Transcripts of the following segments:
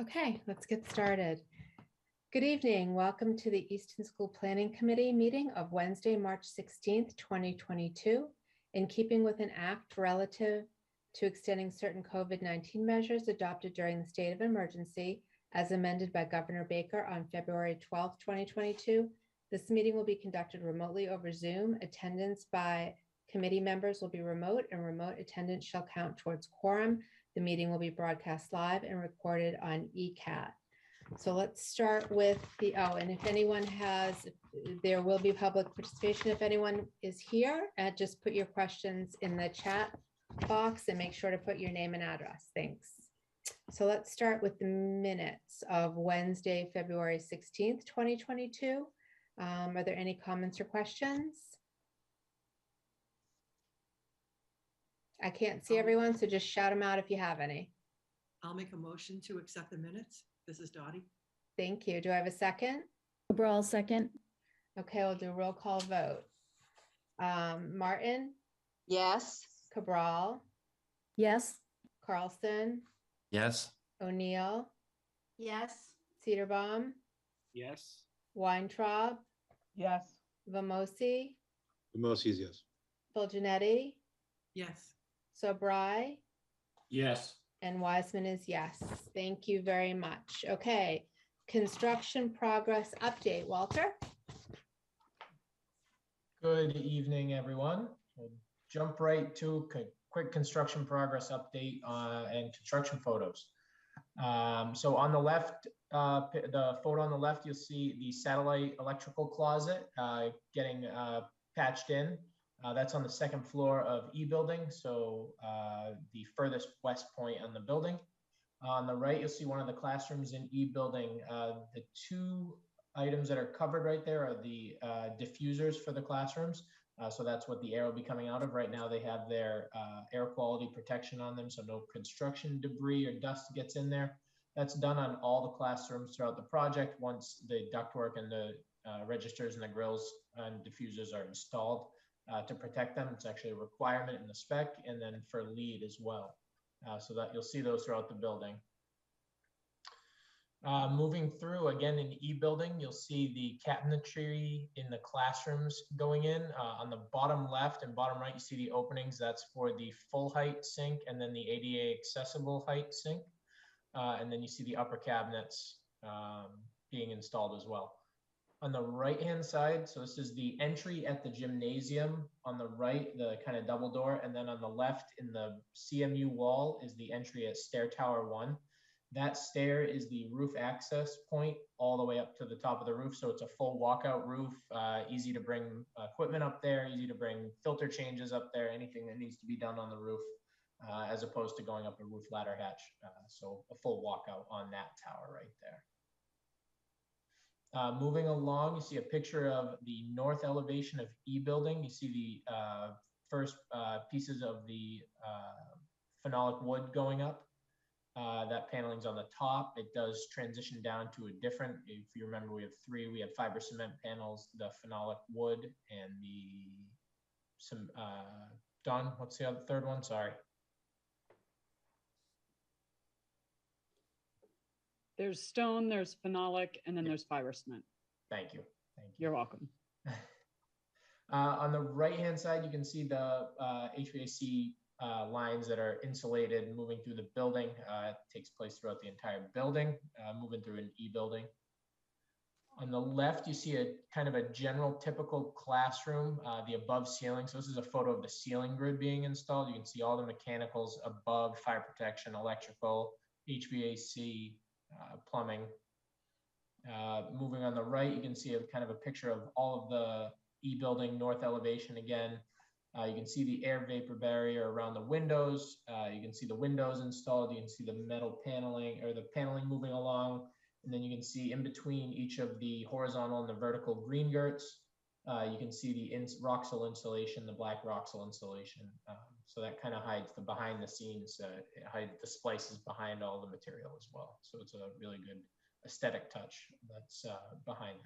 Okay, let's get started. Good evening. Welcome to the Easton School Planning Committee meeting of Wednesday, March 16th, 2022. In keeping with an act relative to extending certain COVID-19 measures adopted during the state of emergency, as amended by Governor Baker on February 12th, 2022, this meeting will be conducted remotely over Zoom. Attendance by committee members will be remote, and remote attendance shall count towards quorum. The meeting will be broadcast live and recorded on ECAT. So let's start with and if anyone there will be public participation. If anyone is here, just put your questions in the chat box and make sure to put your name and address. Thanks. So let's start with the minutes of Wednesday, February 16th, 2022. Are there any comments or questions? I can't see everyone, so just shout them out if you have any. I'll make a motion to accept the minutes. This is Dottie. Thank you. Do I have a second? Cabral, second. Okay, we'll do a roll call vote. Martin? Yes. Cabral? Yes. Carlson? Yes. O'Neill? Yes. Cedarbaum? Yes. Weintraub? Yes. Vamosi? Mimosi's yes. Fulgenetti? Yes. Sobrai? Yes. And Wiseman is yes. Thank you very much. Okay, construction progress update. Walter? Good evening, everyone. We'll jump right to a quick construction progress update and construction photos. So on the left, the photo on the left, you'll see the satellite electrical closet getting patched in. That's on the second floor of E building, so the furthest west point on the building. On the right, you'll see one of the classrooms in E building. The two items that are covered right there are the diffusers for the classrooms. So that's what the air will be coming out of. Right now, they have their air quality protection on them, so no construction debris or dust gets in there. That's done on all the classrooms throughout the project once the ductwork and the registers and the grills and diffusers are installed. To protect them. It's actually a requirement in the spec, and then for lead as well. So that you'll see those throughout the building. Moving through again in E building, you'll see the cabinetry in the classrooms going in. On the bottom left and bottom right, you see the openings. That's for the full height sink and then the ADA accessible height sink. And then you see the upper cabinets being installed as well. On the right-hand side, so this is the entry at the gymnasium on the right, the kind of double door, and then on the left in the CMU wall is the entry at Stair Tower 1. That stair is the roof access point all the way up to the top of the roof, so it's a full walkout roof, easy to bring equipment up there, easy to bring filter changes up there, anything that needs to be done on the roof, as opposed to going up a roof ladder hatch. So a full walkout on that tower right there. Moving along, you see a picture of the north elevation of E building. You see the first pieces of the phenolic wood going up. That paneling's on the top. It does transition down to a different, if you remember, we have three. We have fiber cement panels, the phenolic wood, and Don, what's the other third one? Sorry. There's stone, there's phenolic, and then there's fiber cement. Thank you. Thank you. You're welcome. On the right-hand side, you can see the HVAC lines that are insulated moving through the building. It takes place throughout the entire building, moving through an E building. On the left, you see a kind of a general typical classroom, the above ceiling. So this is a photo of the ceiling grid being installed. You can see all the mechanicals above, fire protection, electrical, HVAC, plumbing. Moving on the right, you can see a kind of a picture of all of the E building north elevation again. You can see the air vapor barrier around the windows. You can see the windows installed. You can see the metal paneling or the paneling moving along. And then you can see in between each of the horizontal and the vertical green girts, you can see the Roxel insulation, the black Roxel insulation. So that kind of hides the behind the scenes, it hides the splices behind all the material as well. So it's a really good aesthetic touch that's behind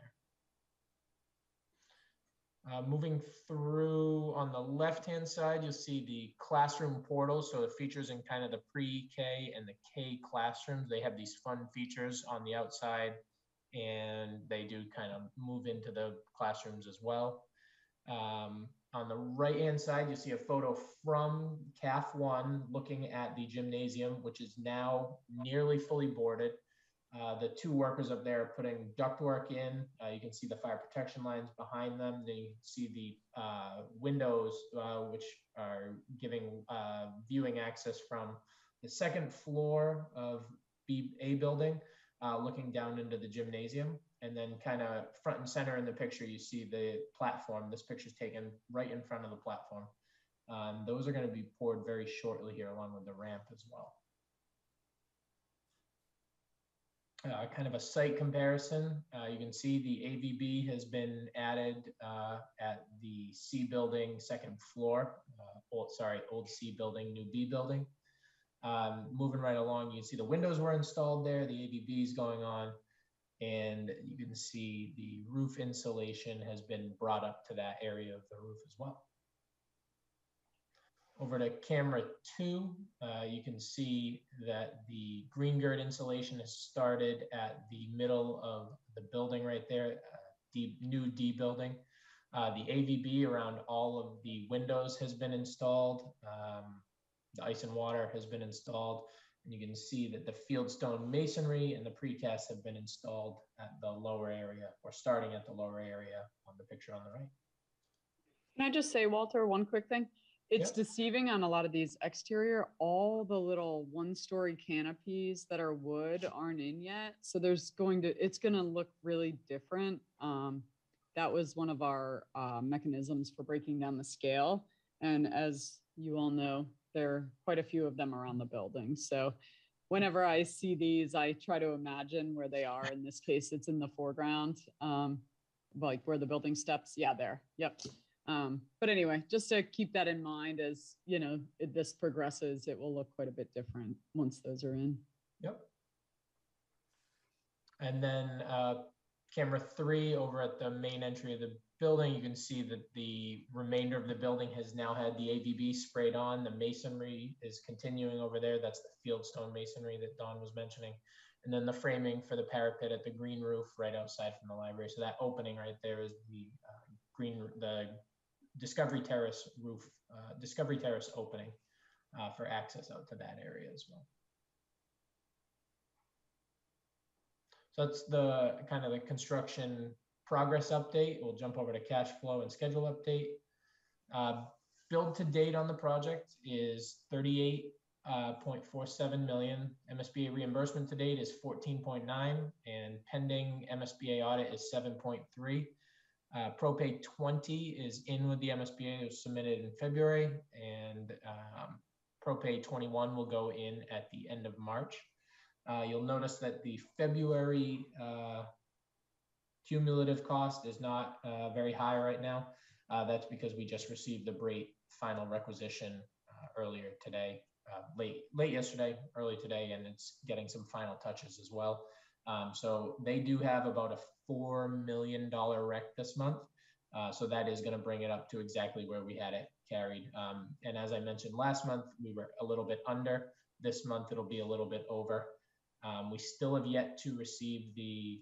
Moving through on the left-hand side, you'll see the classroom portal. So it features in kind of the pre-K and the K classrooms. They have these fun features on the outside, and they do kind of move into the classrooms as well. On the right-hand side, you see a photo from CAF 1 looking at the gymnasium, which is now nearly fully boarded. The two workers up there are putting ductwork in. You can see the fire protection lines behind them. Then you can see the windows, which are giving viewing access from the second floor of A building, looking down into the gymnasium. And then kind of front and center in the picture, you see the platform. This picture's taken right in front of the platform. Those are going to be poured very shortly here, along with the ramp as well. Kind of a site comparison. You can see the AVB has been added at the C building, second floor. Old C building, new B building. Moving right along, you can see the windows were installed there. The AVB is going on. And you can see the roof insulation has been brought up to that area of the roof as well. Over to camera 2, you can see that the green gird insulation has started at the middle of the building right there, new D building. The AVB around all of the windows has been installed. The ice and water has been installed. And you can see that the fieldstone masonry and the precast have been installed at the lower area, or starting at the lower area on the picture on the right. Can I just say, Walter, one quick thing? It's Yep. deceiving on a lot of these exterior, all the little one-story canopies that are wood aren't in yet. So it's going to look really different. That was one of our mechanisms for breaking down the scale. And as you all know, there are quite a few of them around the building. So whenever I see these, I try to imagine where they are. In this case, it's in the foreground, like where the building steps. Yeah, there. Yep. But anyway, just to keep that in mind as, you know, this progresses, it will look quite a bit different once those are in. Yep. And then camera 3 over at the main entry of the building, you can see that the remainder of the building has now had the AVB sprayed on. The masonry is continuing over there. That's the fieldstone masonry that Dawn was mentioning. And then the framing for the parapet at the green roof right outside from the library. So that opening right there is the the Discovery Terrace roof, Discovery Terrace opening for access out to that area as well. So that's the kind of the construction progress update. We'll jump over to cash flow and schedule update. Build to date on the project is 38.47 million. MSBA reimbursement to date is 14.9, and pending MSBA audit is 7.3. Propay 20 is in with the MSBA. It was submitted in February, and Propay 21 will go in at the end of March. You'll notice that the February cumulative cost is not very high right now. That's because we just received the BRAIT final requisition earlier today, late yesterday, early today, and it's getting some final touches as well. So they do have about a $4 million rec this month. So that is going to bring it up to exactly where we had it carried. And as I mentioned last month, we were a little bit under. This month, it'll be a little bit over. We still have yet to receive the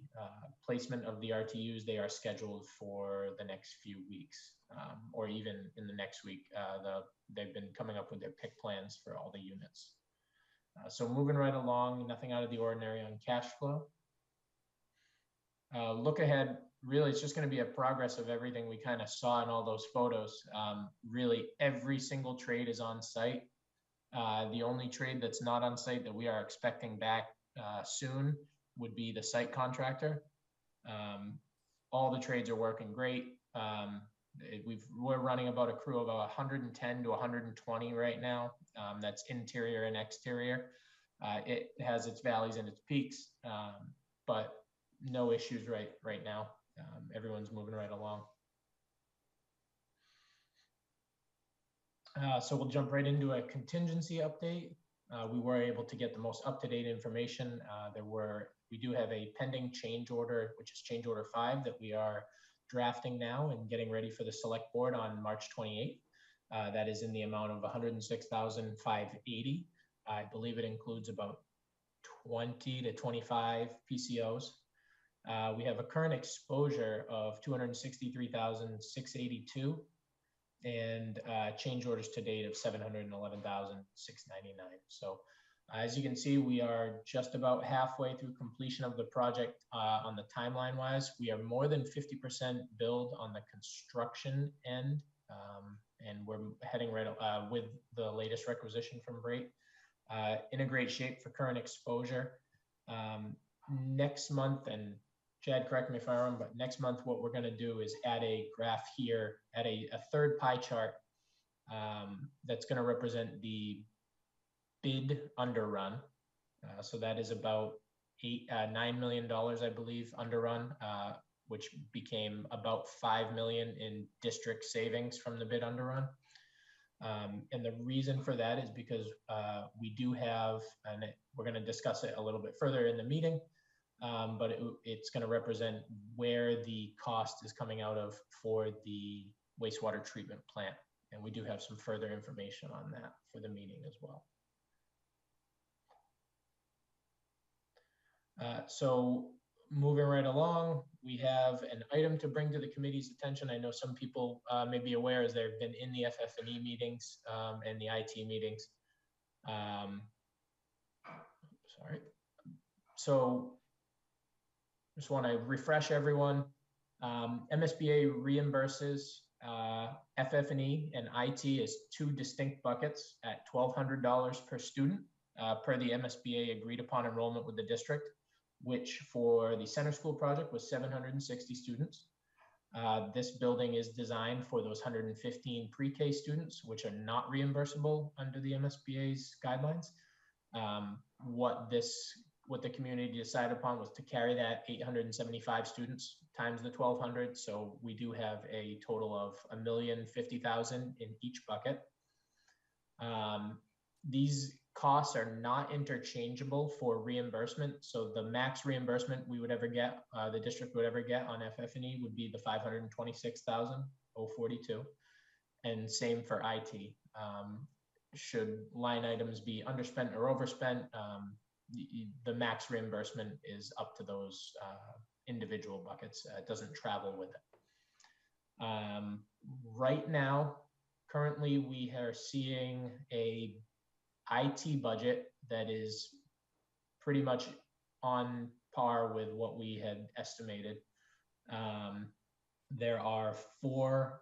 placement of the RTUs. They are scheduled for the next few weeks, or even in the next week. They've been coming up with their pick plans for all the units. So moving right along, nothing out of the ordinary on cash flow. Look ahead, really, it's just going to be a progress of everything we kind of saw in all those photos. Really, every single trade is on site. The only trade that's not on site that we are expecting back soon would be the site contractor. All the trades are working great. We're running about a crew of about 110 to 120 right now. That's interior and exterior. It has its valleys and its peaks, but no issues right now. Everyone's moving right along. So we'll jump right into a contingency update. We were able to get the most up-to-date information. We do have a pending change order, which is change order 5, that we are drafting now and getting ready for the select board on March 28th. That is in the amount of $106,580. I believe it includes about 20 to 25 PCOs. We have a current exposure of 263,682 and change orders to date of 711,699. So as you can see, we are just about halfway through completion of the project on the timeline wise. We are more than 50% build on the construction end, and we're heading right with the latest requisition from Brait. In a great shape for current exposure. Next month, and Chad, correct me if I'm wrong, but next month what we're going to do is add a graph here, add a third pie chart that's going to represent the bid underrun. So that is about $9 million, I believe, underrun, which became about $5 million in district savings from the bid underrun. And the reason for that is because we do have, and we're going to discuss it a little bit further in the meeting, but it's going to represent where the cost is coming out of for the wastewater treatment plant. And we do have some further information on that for the meeting as well. So moving right along, we have an item to bring to the committee's attention. I know some people may be aware as they've been in the FF&E meetings and the IT meetings. Sorry. So just want to refresh everyone. MSBA reimburses FF&E and IT as two distinct buckets at $1,200 per student per the MSBA agreed upon enrollment with the district, which for the center school project was 760 students. This building is designed for those 115 pre-K students, which are not reimbursable under the MSBA's guidelines. What the community decided upon was to carry that 875 students times the 1,200. So we do have a total of $1,050,000 in each bucket. These costs are not interchangeable for reimbursement. So the max reimbursement we would ever get, the district would ever get on FF&E would be the $526,042, and same for IT. Should line items be underspent or overspent, the max reimbursement is up to those individual buckets. It doesn't travel with it. Right now, currently we are seeing a IT budget that is pretty much on par with what we had estimated. There are 4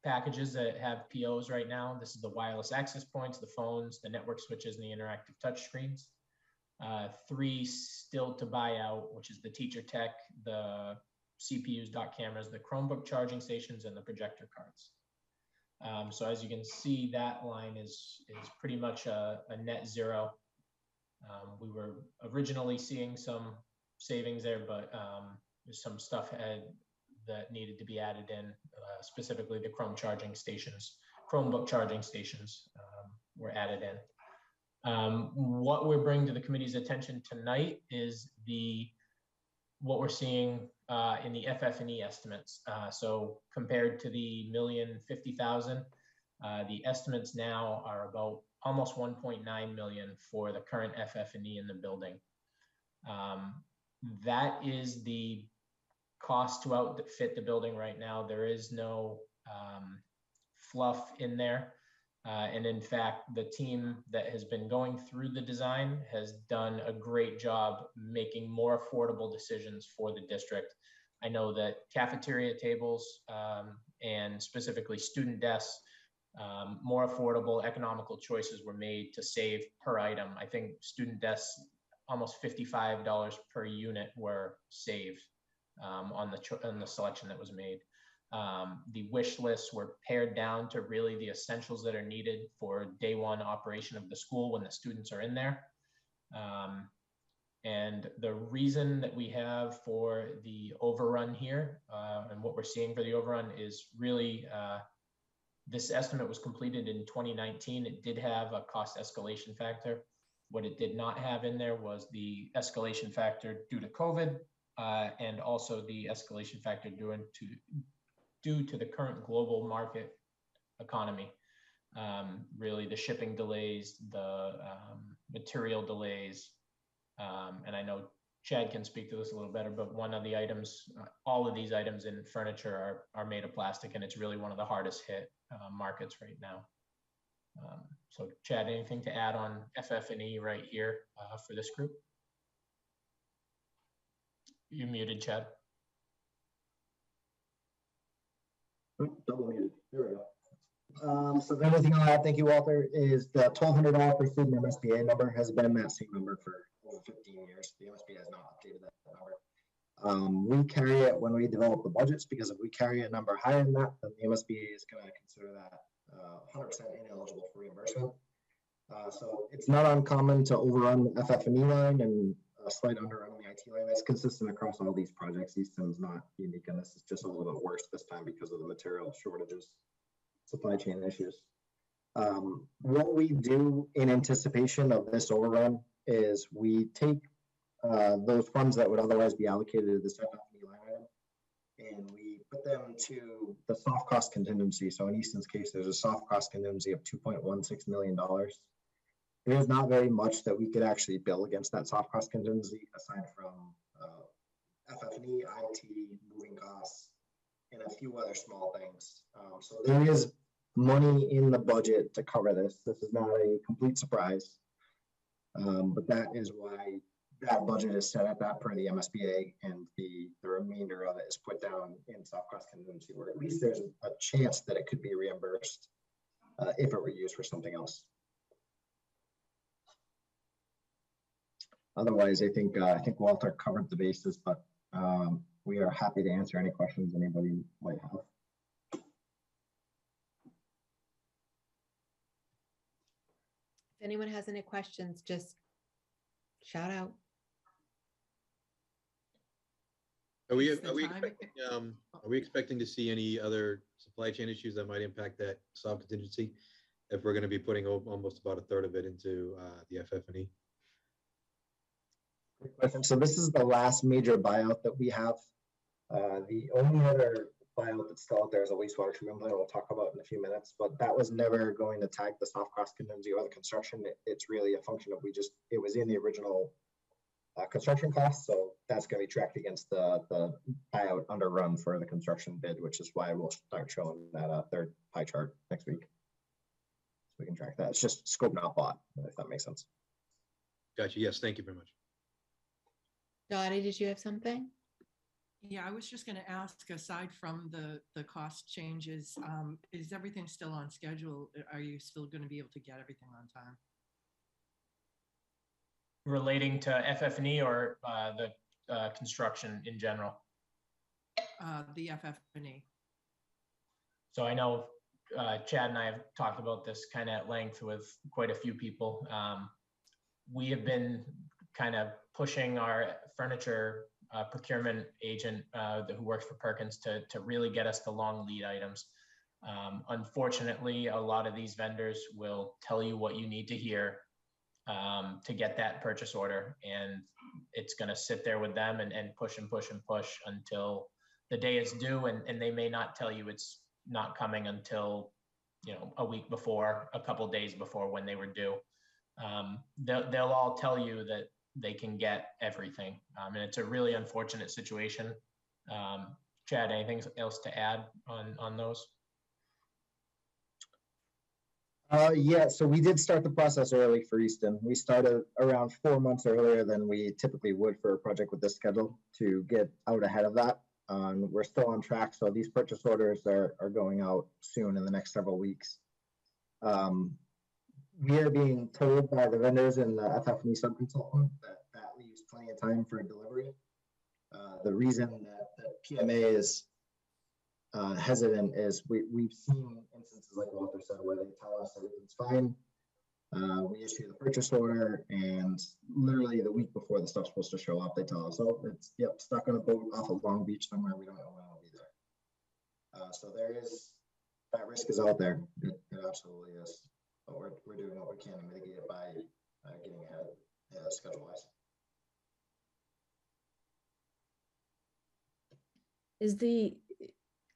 packages that have POs right now. This is the wireless access points, the phones, the network switches, and the interactive touch screens. 3 still to buy out, which is the teacher tech, the CPUs, dot cameras, the Chromebook charging stations, and the projector cards. So as you can see, that line is pretty much a net zero. We were originally seeing some savings there, but there's some stuff that needed to be added in, specifically the Chromebook charging stations were added in. What we're bringing to the committee's attention tonight is what we're seeing in the FF&E estimates. So compared to the $1,050,000, the estimates now are about almost $1.9 million for the current FF&E in the building. That is the cost to outfit the building right now. There is no fluff in there. And in fact, the team that has been going through the design has done a great job making more affordable decisions for the district. I know that cafeteria tables and specifically student desks, more affordable, economical choices were made to save per item. I think student desks, almost $55 per unit were saved on the selection that was made. The wish lists were pared down to really the essentials that are needed for day one operation of the school when the students are in there. And the reason that we have for the overrun here and what we're seeing for the overrun is really, this estimate was completed in 2019. It did have a cost escalation factor. What it did not have in there was the escalation factor due to COVID and also the escalation factor due to the current global market economy. Really the shipping delays, the material delays, and I know Chad can speak to this a little better, but one of the items, all of these items in furniture are made of plastic, and it's really one of the hardest hit markets right now. So Chad, anything to add on FF&E right here for this group? You're muted, Chad. Double muted. There we go. So the only thing I'll add, thank you, Walter, is the $1,200 per student MSBA number has been that same number for over 15 years. The MSBA has not updated that number. We carry it when we develop the budgets, because if we carry a number higher than that, then the MSBA is going to consider that 100% ineligible for reimbursement. So it's not uncommon to overrun the FF&E line and a slight underrun on the IT line. That's consistent across all these projects. Easton's not unique, and this is just a little bit worse this time because of the material shortages, supply chain issues. What we do in anticipation of this overrun is we take those funds that would otherwise be allocated to this FF&E line item, and we put them to the soft cost contingency. So in Easton's case, there's a soft cost contingency of $2.16 million. There's not very much that we could actually bill against that soft cost contingency aside from FF&E, IT, moving costs, and a few other small things. So there is money in the budget to cover this. This is not a complete surprise, but that is why that budget is set at that per the MSBA, and the remainder of it is put down in soft cost contingency, where at least there's a chance that it could be reimbursed if it were used for something else. Otherwise, I think Walter covered the bases, but we are happy to answer any questions anybody might have. If anyone has any questions, just shout out. Are we It's the time- expecting, are we expecting to see any other supply chain issues that might impact that soft contingency if we're going to be putting almost about a third of it into the FF&E? Good question. So this is the last major buyout that we have. The only other buyout that's still out there is a wastewater treatment plant we'll talk about in a few minutes, but that was never going to tag the soft cost contingency or the construction. It's really a function of it was in the original construction costs, so that's going to be tracked against the buyout underrun for the construction bid, which is why we'll start showing that third pie chart next week. So we can track that. It's just scope not bought, if that makes sense. Gotcha. Yes. Thank you very much. Dottie, did you have something? Yeah, I was just going to ask, aside from the cost changes, is everything still on schedule? Are you still going to be able to get everything on time? Relating to FF&E or the construction in general? The FF&E. So I know Chad and I have talked about this kind of at length with quite a few people. We have been kind of pushing our furniture procurement agent who works for Perkins to really get us the long lead items. Unfortunately, a lot of these vendors will tell you what you need to hear to get that purchase order, and it's going to sit there with them and push and push and push until the day is due, and they may not tell you it's not coming until, you know, a week before, a couple days before when they were due. They'll all tell you that they can get everything, and it's a really unfortunate situation. Chad, anything else to add on those? Yeah, so we did start the process early for Easton. We started around 4 months earlier than we typically would for a project with this schedule to get out ahead of that. We're still on track, so these purchase orders are going out soon in the next several weeks. We are being told by the vendors and the FF&E subconsultant that leaves plenty of time for delivery. The reason that PMA is hesitant is we've seen instances like Walter said where they tell us everything's fine. We issue the purchase order, and literally the week before the stuff's supposed to show up, they tell us, oh, it's stuck on a boat off of Long Beach somewhere. We don't know when it'll be there. So that risk is out there. It absolutely is. But we're doing what we can to mitigate it by getting ahead schedule-wise. Is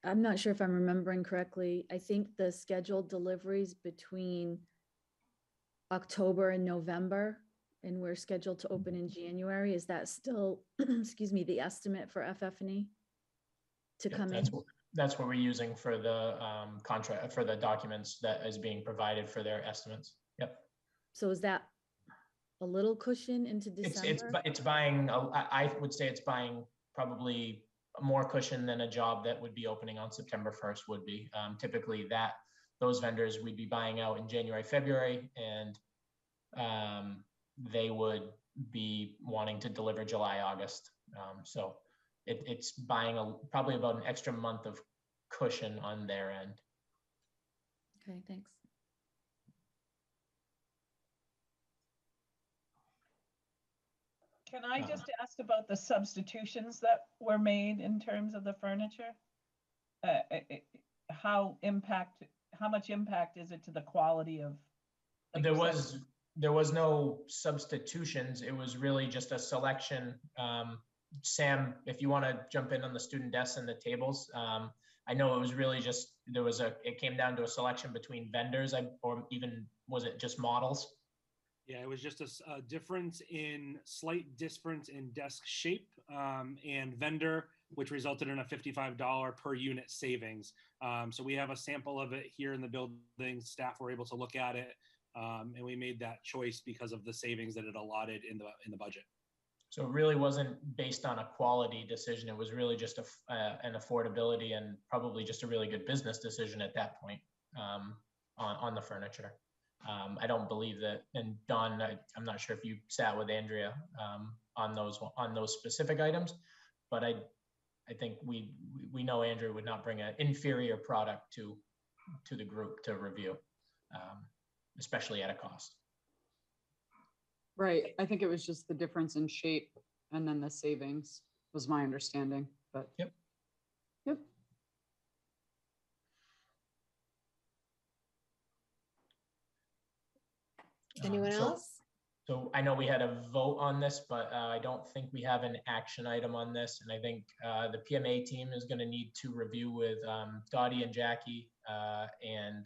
I'm not sure if I'm remembering correctly. I think the scheduled deliveries between October and November, and we're scheduled to open in January. Is that still, excuse me, the estimate for FF&E to Yeah, come in? that's what we're using for the contract, for the documents that is being provided for their estimates. Yep. So is that a little cushion into December? It's buying, I would say it's buying probably more cushion than a job that would be opening on September 1st would be. Typically those vendors we'd be buying out in January, February, and they would be wanting to deliver July, August. So it's buying probably about an extra month of cushion on their end. Okay, thanks. Can I just ask about the substitutions that were made in terms of the furniture? How much impact is it to the quality of? There was no substitutions. It was really just a selection. Sam, if you want to jump in on the student desks and the tables, I know it was really just, it came down to a selection between vendors, or even, was it just models? Yeah, it was just a slight difference in desk shape and vendor, which resulted in a $55 per unit savings. So we have a sample of it here in the building. Staff were able to look at it, and we made that choice because of the savings that it allotted in the budget. So it really wasn't based on a quality decision. It was really just an affordability and probably just a really good business decision at that point on the furniture. I don't believe that, and Don, I'm not sure if you sat with Andrea on those specific items, but I think we know Andrea would not bring an inferior product to the group to review, especially at a cost. Right. I think it was just the difference in shape and then the savings was my understanding, but. Yep. Yep. Anyone else? So I know we had a vote on this, but I don't think we have an action item on this. And I think the PMA team is going to need to review with Dottie and Jackie and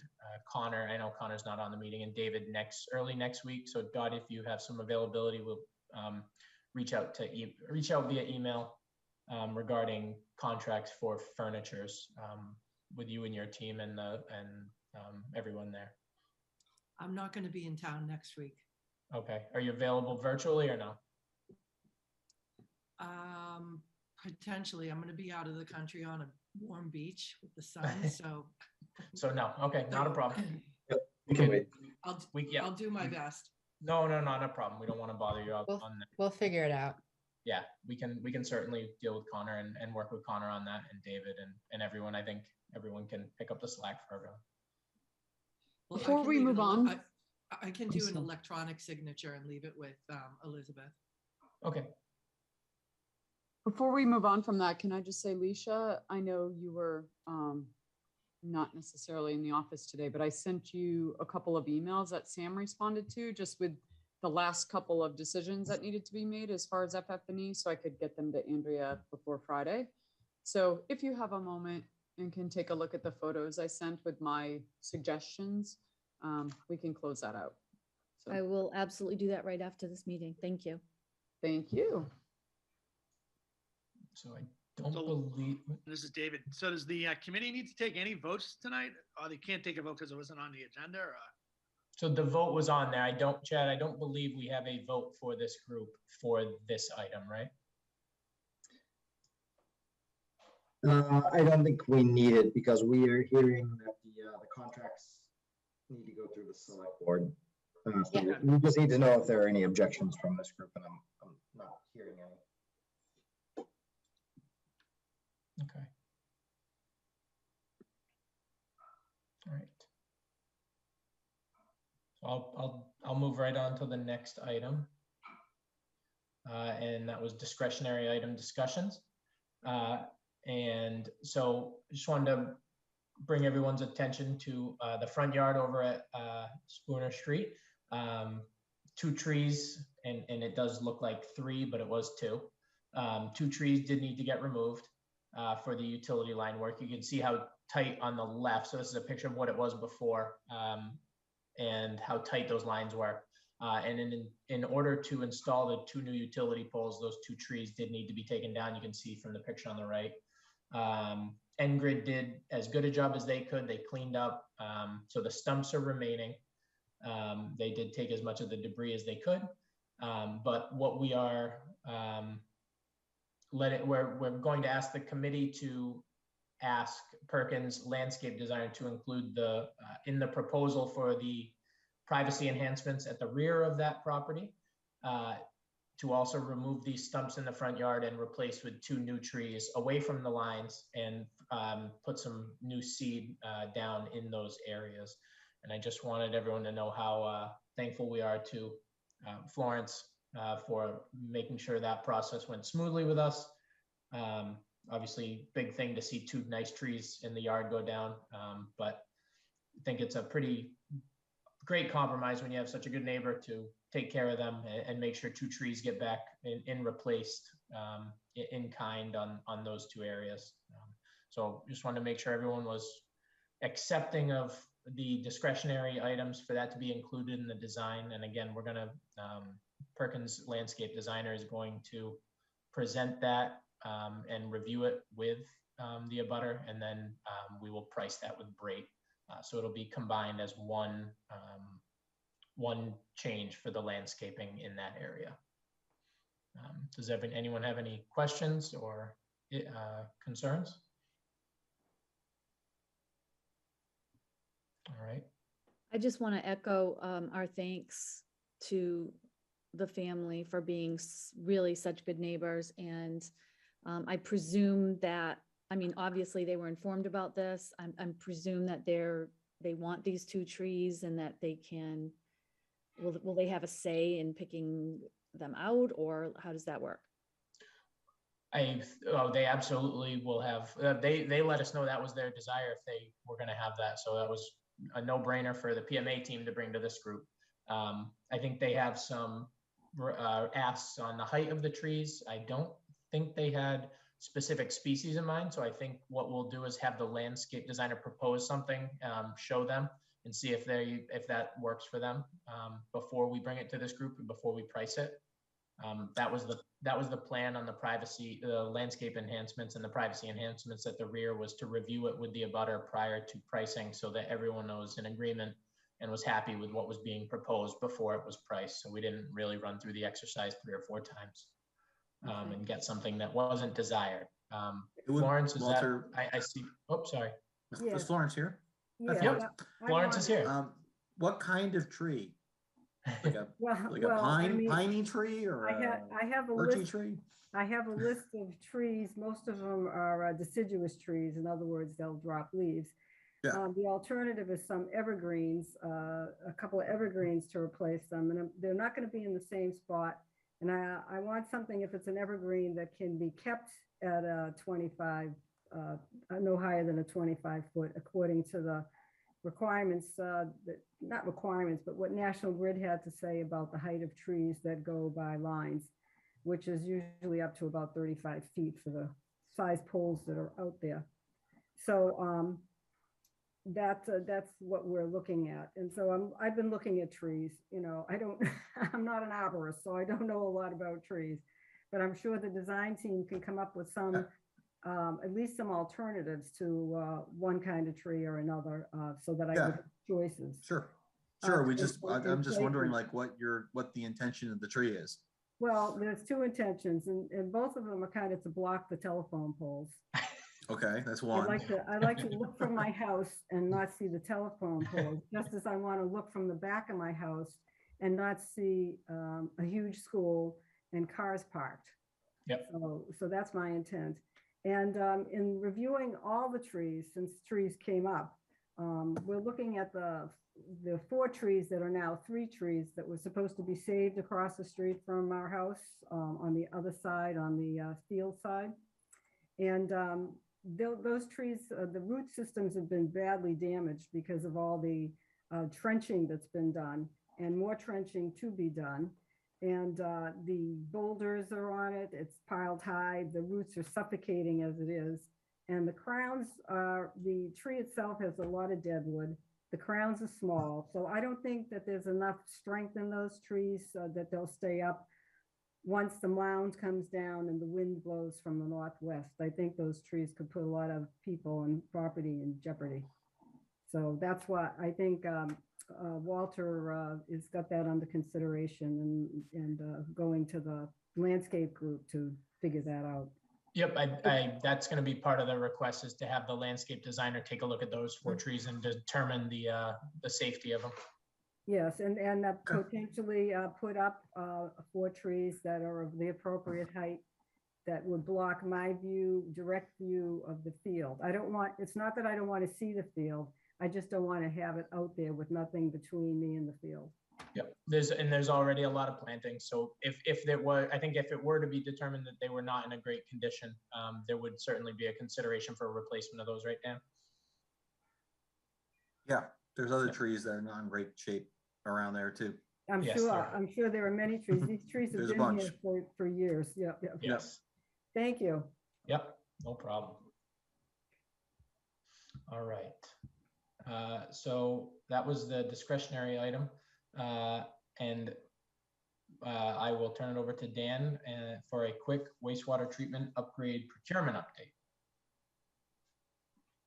Connor. I know Connor's not on the meeting, and David early next week. So Dottie, if you have some availability, we'll reach out via email regarding contracts for furnitures with you and your team and everyone there. I'm not going to be in town next week. Okay. Are you available virtually or no? Potentially. I'm going to be out of the country on a warm beach with the sun. So no. Okay. Not a problem. We can wait. I'll do my best. No, not a problem. We don't want to bother you on that. We'll figure it out. Yeah, we can certainly deal with Connor and work with Connor on that, and David and everyone. I think everyone can pick up the slack for everyone. Well, Before we move on, I can do an electronic signature and leave it with Elizabeth. Okay. Before we move on from that, can I just say, Leisha, I know you were not necessarily in the office today, but I sent you a couple of emails that Sam responded to just with the last couple of decisions that needed to be made as far as FF&E, so I could get them to Andrea before Friday. So if you have a moment and can take a look at the photos I sent with my suggestions, we can close that out. So, I will absolutely do that right after this meeting. Thank you. thank you. So I don't believe. This is David. So does the committee need to take any votes tonight? Or they can't take a vote because it wasn't on the agenda? Or? So the vote was on there. Chad, I don't believe we have a vote for this group for this item, right? I don't think we need it because we are hearing that the contracts need to go through the select board. So we just need to know if there are any objections from this group, and I'm not hearing any. Okay. All right. So I'll move right on to the next item. And that was discretionary item discussions. And so I just wanted to bring everyone's attention to the front yard over at Spooner Street. 2 trees, and it does look like 3, but it was 2. 2 trees did need to get removed. for the utility line work. You can see how tight on the left. So this is a picture of what it was before and how tight those lines were. And in order to install the 2 new utility poles, those 2 trees did need to be taken down. You can see from the picture on the right. Ngrid did as good a job as they could. They cleaned up. So the stumps are remaining. They did take as much of the debris as they could. But what we are we're going to ask the committee to ask Perkins landscape designer to include in the proposal for the privacy enhancements at the rear of that property, to also remove these stumps in the front yard and replace with 2 new trees away from the lines and put some new seed down in those areas. And I just wanted everyone to know how thankful we are to Florence for making sure that process went smoothly with us. Obviously, big thing to see 2 nice trees in the yard go down, but I think it's a pretty great compromise when you have such a good neighbor to take care of them and make sure 2 trees get back in replaced in kind on those 2 areas. So just wanted to make sure everyone was accepting of the discretionary items for that to be included in the design. And again, we're gonna, Perkins landscape designer is going to present that and review it with the abutter, and then we will price that with Brate. So it'll be combined as one change for the landscaping in that area. Does anyone have any questions or concerns? All right. I just want to echo our thanks to the family for being really such good neighbors. And I presume that, I mean, obviously they were informed about this. I'm presume that they want these 2 trees and that they can, will they have a say in picking them out, or how does that work? They absolutely will have, they let us know that was their desire if they were going to have that. So that was a no-brainer for the PMA team to bring to this group. I think they have some asks on the height of the trees. I don't think they had specific species in mind. So I think what we'll do is have the landscape designer propose something, show them and see if that works for them before we bring it to this group and before we price it. That was the plan on the landscape enhancements and the privacy enhancements at the rear, was to review it with the abutter prior to pricing so that everyone was in agreement and was happy with what was being proposed before it was priced. So we didn't really run through the exercise 3 or 4 times and get something that wasn't desired. Florence, is Walter, that, I see, oh, sorry. Is Florence here? Yeah, yep. Florence is here. What kind of tree? Like a I piney tree, or I have a birchy list. tree? I have a list of trees. Most of them are deciduous trees. In other words, they'll drop leaves. Yeah. The alternative is some evergreens, a couple of evergreens to replace them, and they're not going to be in the same spot. And I want something, if it's an evergreen, that can be kept at a 25, no higher than a 25 foot, according to the requirements, not requirements, but what National Grid had to say about the height of trees that go by lines, which is usually up to about 35 feet for the size poles that are out there. So that's what we're looking at. And so I've been looking at trees. You know, I'm not an arborist, so I don't know a lot about trees, but I'm sure the design team can come up with some, at least some alternatives to one kind of tree or another, so that I would have choices. Sure. I'm just wondering, like, what the intention of the tree is. Well, there's 2 intentions, and both of them are kind of to block the telephone poles. Okay, that's one. I like to look from my house and not see the telephone poles, just as I want to look from the back of my house and not see a huge school and cars parked. Yep. So that's my intent. And in reviewing all the trees, since trees came up, we're looking at the 4 trees that are now 3 trees that were supposed to be saved across the street from our house, on the other side, on the field side. And those trees, the root systems have been badly damaged because of all the trenching that's been done, and more trenching to be done. And the boulders are on it. It's piled high. The roots are suffocating as it is. And the crowns are, the tree itself has a lot of dead wood. The crowns are small. So I don't think that there's enough strength in those trees that they'll stay up once the mound comes down and the wind blows from the northwest. I think those trees could put a lot of people and property in jeopardy. So that's what I think Walter has got that under consideration and going to the landscape group to figure that out. Yep, that's going to be part of the request, is to have the landscape designer take a look at those 4 trees and determine the safety of them. Yes, and potentially put up 4 trees that are of the appropriate height that would block my view, direct view of the field. I don't want, it's not that I don't want to see the field. I just don't want to have it out there with nothing between me and the field. Yep, there's already a lot of planting. So if there were, I think if it were to be determined that they were not in a great condition, there would certainly be a consideration for a replacement of those, right, Dan? Yeah, there's other trees that are not in great shape around there too. I'm Yes, sure. there are. I'm sure there are many trees. These trees have There's a been here bunch. for years. Yeah. Yes. Thank you. Yep, no problem. All right. So that was the discretionary item. And I will turn it over to Dan for a quick wastewater treatment upgrade procurement update.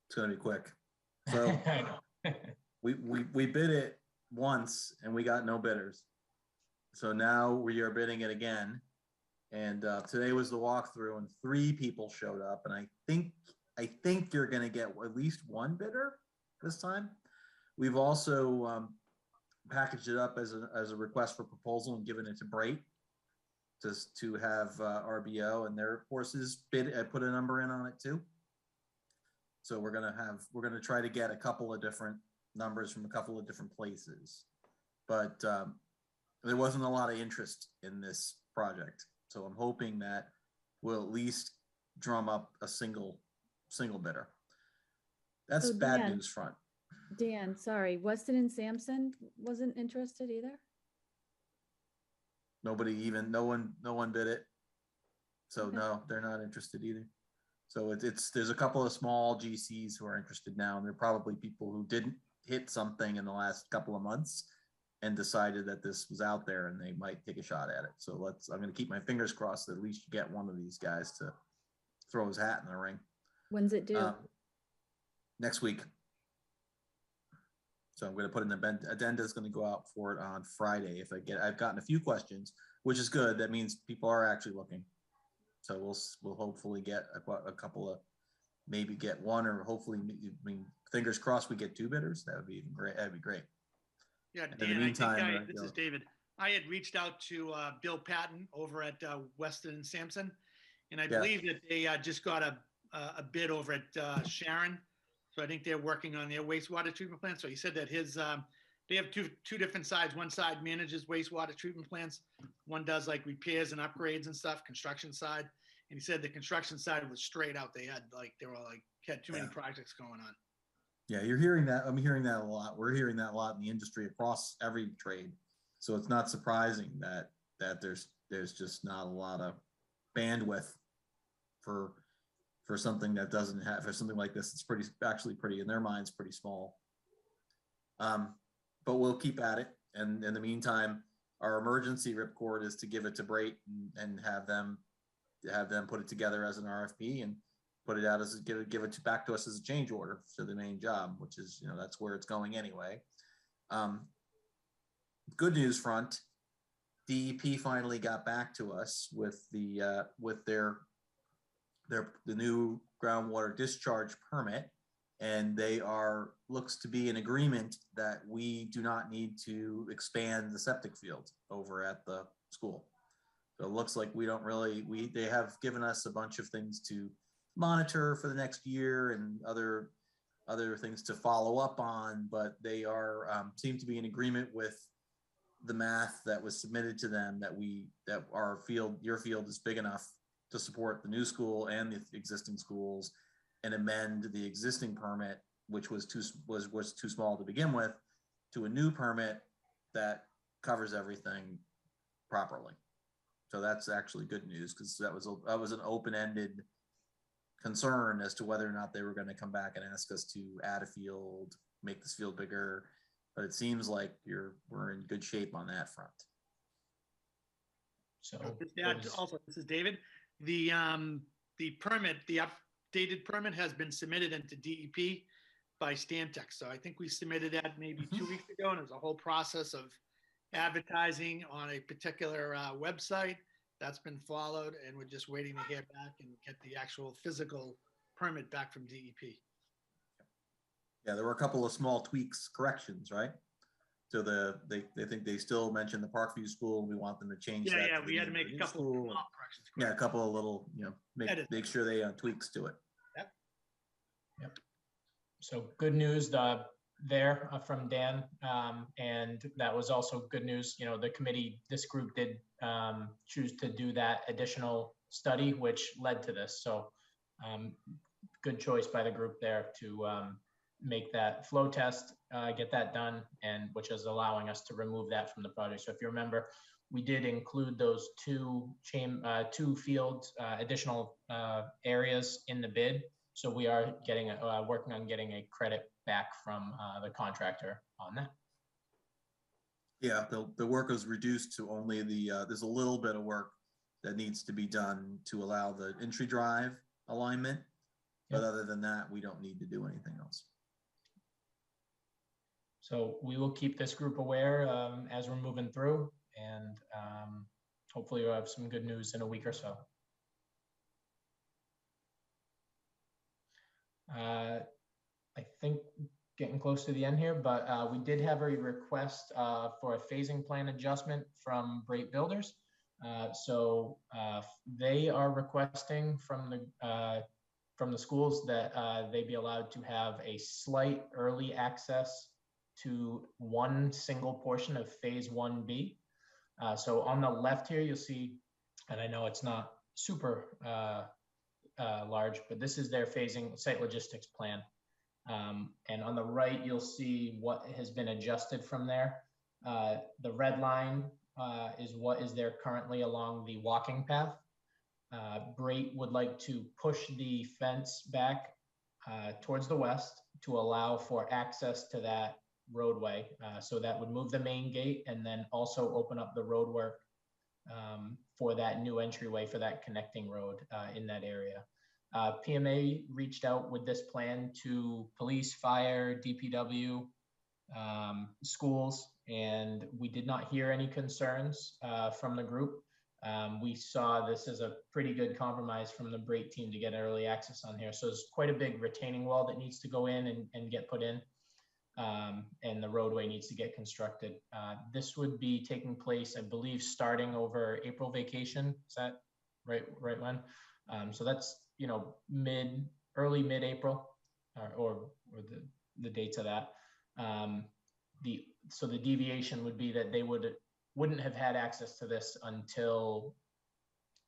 It's gonna be quick. So I know. we bid it once and we got no bidders. So now we are bidding it again. And today was the walkthrough and 3 people showed up. And I think you're gonna get at least 1 bidder this time. We've also packaged it up as a request for proposal and given it to Bright just to have RBO and their forces bid, put a number in on it too. So we're gonna try to get a couple of different numbers from a couple of different places, but there wasn't a lot of interest in this project. So I'm hoping that we'll at least drum up a single bidder. That's So bad Dan, news front. Dan, sorry, Weston and Sampson wasn't interested either? No one bid it. So Okay. no, they're not interested either. So there's a couple of small GCs who are interested now, and they're probably people who didn't hit something in the last couple of months and decided that this was out there and they might take a shot at it. So I'm going to keep my fingers crossed that at least you get one of these guys to throw his hat in the ring. When's it due? Next week. So I'm going to put an addenda is going to go out for it on Friday. I've gotten a few questions, which is good. That means people are actually looking. So we'll hopefully get a couple of, maybe get 1, or hopefully, fingers crossed we get 2 bidders. That would be even great. That'd be great. Yeah, And in the Dan, meantime, this is David. I had reached out to Bill Patton over at Weston and Sampson, and I believe that they just got a bid over at Sharon. So I think they're working on their wastewater treatment plant. So he said that they have two different sides. One side manages wastewater treatment plants. One does like repairs and upgrades and stuff, construction side. And he said the construction side was straight out. They had had too many projects going on. Yeah, you're hearing that. I'm hearing that a lot. We're hearing that a lot in the industry across every trade. So it's not surprising that there's just not a lot of bandwidth for something that doesn't have, for something like this. It's actually pretty in their minds, pretty small. But we'll keep at it. And in the meantime, our emergency ripcord is to give it to Bright and have them put it together as an RFP and put it out as give it back to us as a change order for the main job, which is, that's where it's going anyway. Good news front, DEP finally got back to us with the new groundwater discharge permit, and they looks to be in agreement that we do not need to expand the septic field over at the school. So it looks like they have given us a bunch of things to monitor for the next year and other things to follow up on, but they seem to be in agreement with the math that was submitted to them that your field is big enough to support the new school and the existing schools, and amend the existing permit, which was too small to begin with, to a new permit that covers everything properly. So that's actually good news, because that was an open-ended concern as to whether or not they were going to come back and ask us to add a field, make this field bigger. But it seems like we're in good shape on that front. So Also, this is David. The permit, the updated permit has been submitted into DEP by Stantec. So I think we submitted that maybe 2 weeks ago, and there's a whole process of advertising on a particular website that's been followed, and we're just waiting to hear back and get the actual physical permit back from DEP. Yeah, there were a couple of small tweaks, corrections, right? So they think they still mentioned the Parkview School. We want them to change that. Yeah, to we the had to name of make the a new couple of school. small corrections. Yeah, a couple of little, make sure they tweaks to it. Yep. So good news there from Dan, and that was also good news. The committee, this group did choose to do that additional study, which led to this. So good choice by the group there to make that flow test, get that done, and which is allowing us to remove that from the project. So if you remember, we did include those two fields, additional areas in the bid. So we are working on getting a credit back from the contractor on that. Yeah, the work was reduced to only there's a little bit of work that needs to be done to allow the entry drive alignment. But other than that, we don't need to do anything else. So we will keep this group aware as we're moving through, and hopefully we'll have some good news in a week or so. I think getting close to the end here, but we did have a request for a phasing plan adjustment from Great Builders. So they are requesting from the schools that they be allowed to have a slight early access to one single portion of phase 1B. So on the left here, you'll see, and I know it's not super large, but this is their phasing site logistics plan. And on the right, you'll see what has been adjusted from there. The red line is what is there currently along the walking path. Brate would like to push the fence back towards the west to allow for access to that roadway. So that would move the main gate and then also open up the road work for that new entryway for that connecting road in that area. PMA reached out with this plan to police, fire, DPW, schools, and we did not hear any concerns from the group. We saw this as a pretty good compromise from the Brate team to get early access on here. So it's quite a big retaining wall that needs to go in and get put in. And the roadway needs to get constructed. This would be taking place, I believe, starting over April vacation. Is that right, Len? So that's, early mid-April or the dates of that. So the deviation would be that they wouldn't have had access to this until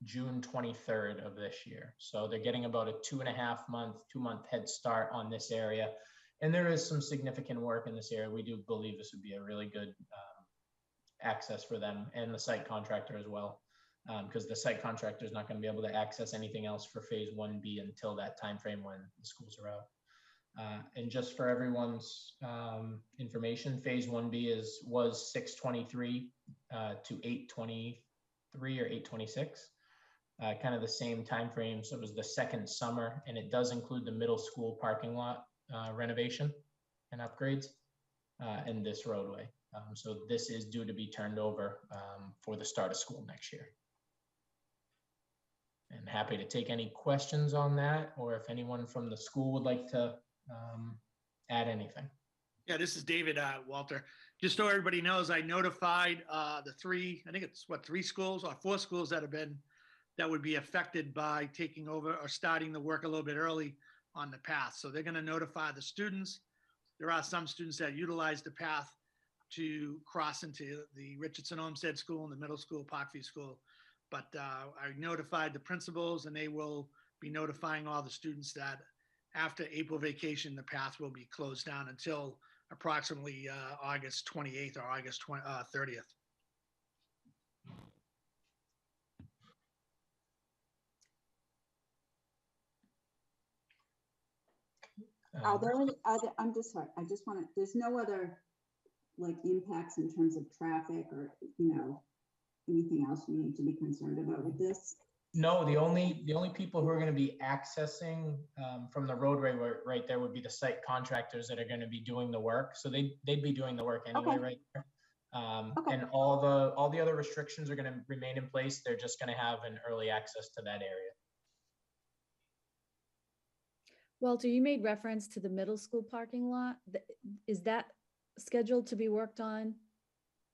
June 23rd of this year. So they're getting about a 2.5-month head start on this area. And there is some significant work in this area. We do believe this would be a really good access for them and the site contractor as well, because the site contractor is not going to be able to access anything else for phase 1B until that timeframe when the schools are out. And just for everyone's information, phase 1B was 6/23 to 8/23 or 8/26, kind of the same timeframe. So it was the second summer, and it does include the middle school parking lot renovation and upgrades and this roadway. So this is due to be turned over for the start of school next year. And happy to take any questions on that, or if anyone from the school would like to add anything. Yeah, this is David, Walter. Just so everybody knows, I notified the three schools or 4 schools that would be affected by taking over or starting the work a little bit early on the path. So they're going to notify the students. There are some students that utilize the path to cross into the Richardson Olmsted School and the middle school, Parkview School. But I notified the principals, and they will be notifying all the students that after April vacation, the path will be closed down until approximately August 28th or August 30th. Are there, I'm just sorry, I just want to, there's no other like impacts in terms of traffic or, anything else we need to be concerned about with this? No, the only people who are going to be accessing from the roadway right there would be the site contractors that are going to be doing the work. So they'd be doing the work anyway, Okay. right there. Okay. And all the other restrictions are going to remain in place. They're just going to have an early access to that area. Walter, you made reference to the middle school parking lot. Is that scheduled to be worked on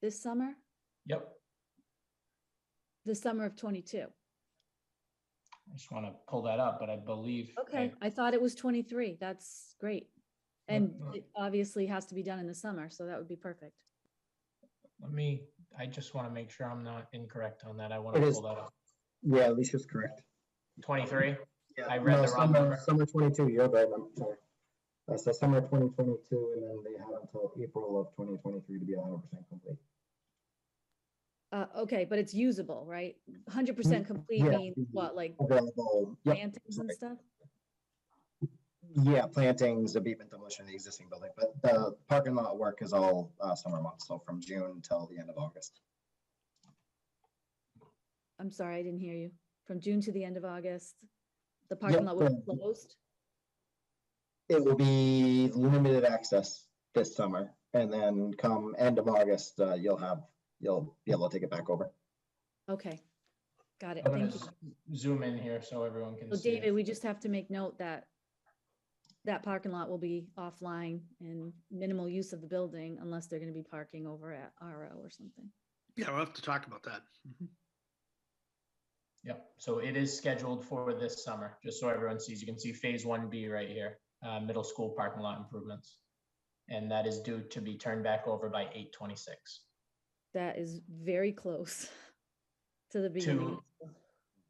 this summer? Yep. The summer of 22? I just want to pull that up, but I believe. Okay, I thought it was 23. That's great. And it obviously has to be done in the summer, so that would be perfect. I just want to make sure I'm not incorrect on that. I want to pull that up. Yeah, Alicia's correct. 23? Yeah, I read the wrong number. Summer 22, you're right, I'm sorry. So summer 2022, and then they have until April of 2023 to be 100% complete. Okay, but it's usable, right? 100% complete Yeah. means what, like Available. Yep. plantings and stuff? Yeah, plantings, abatement, demolition of the existing building, but the parking lot work is all summer months, so from June until the end of August. I'm sorry, I didn't hear you. From June to the end of August, the parking lot will be closed? It will be limited access this summer, and then come end of August, you'll be able to take it back over. Okay, got it. I'm going Thank to you. zoom in here so everyone can So see. David, we just have to make note that that parking lot will be offline and minimal use of the building unless they're going to be parking over at RO or something. Yeah, we'll have to talk about that. Yep, so it is scheduled for this summer, just so everyone sees. You can see phase 1B right here, middle school parking lot improvements. And that is due to be turned back over by 8/26. That is very close to the beginning.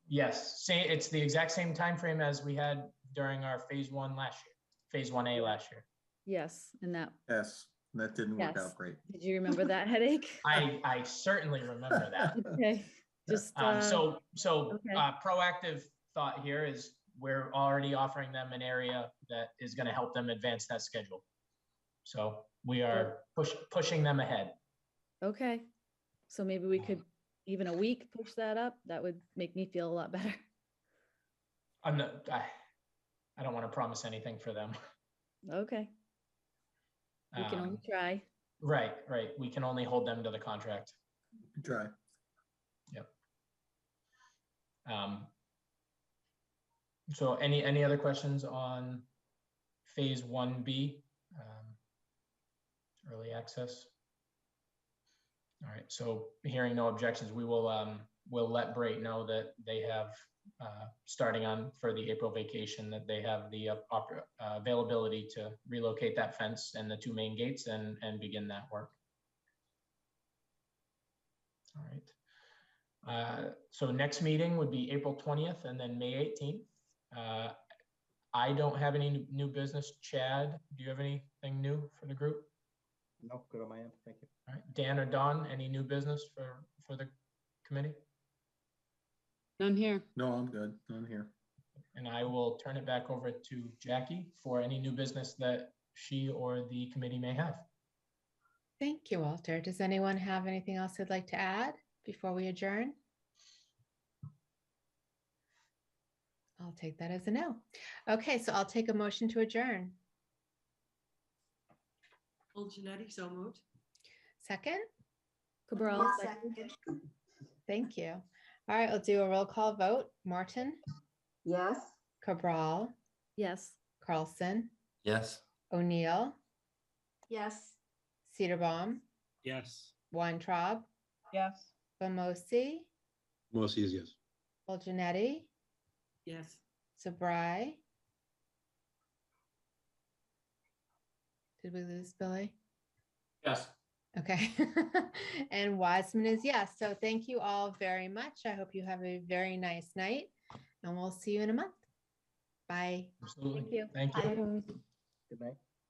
Yes, it's the exact same time frame as we had during our phase 1 last year, phase 1A last year. Yes, and that. Yes, that didn't work Yes. out great. Did you remember that headache? I certainly remember that. Okay, just. Proactive thought here is we're already offering them an area that is going to help them advance that schedule. So we are pushing them ahead. Okay, so maybe we could even a week push that up. That would make me feel a lot better. I don't want to promise anything for them. Okay. We can only try. Right. We can only hold them to the contract. Try. Yep. So any other questions on phase 1B, early access? All right, so hearing no objections, we will we'll let Brait know that they have starting on for the April vacation, that they have the availability to relocate that fence and the 2 main gates and begin that work. All right. So next meeting would be April 20th and then May 18th. I don't have any new business. Chad, do you have anything new for the group? No, good on my end. Thank you. All right, Dan or Don, any new business for the committee? None here. No, I'm good. None here. And I will turn it back over to Jackie for any new business that she or the committee may have. Thank you, Walter. Does anyone have anything else they'd like to add before we adjourn? I'll take that as a no. Okay, so I'll take a motion to adjourn. Janetti, so moved. Second? Cabral, Second. Thank you. All right, I'll do a roll call vote. Martin, Yes. Cabral, yes. Carlson, Yes. O'Neill, Yes. Cedarbaum, Yes. Weintraub, Yes. Bamosi, Most easiest. Janetti, Yes. Sabri. Did we lose Billy? Yes. Okay. And Wiseman is yes. So thank you all very much. I hope you have a very nice night and we'll see you in a month. Bye. Absolutely. Thank you. Thank you. Bye. Good night.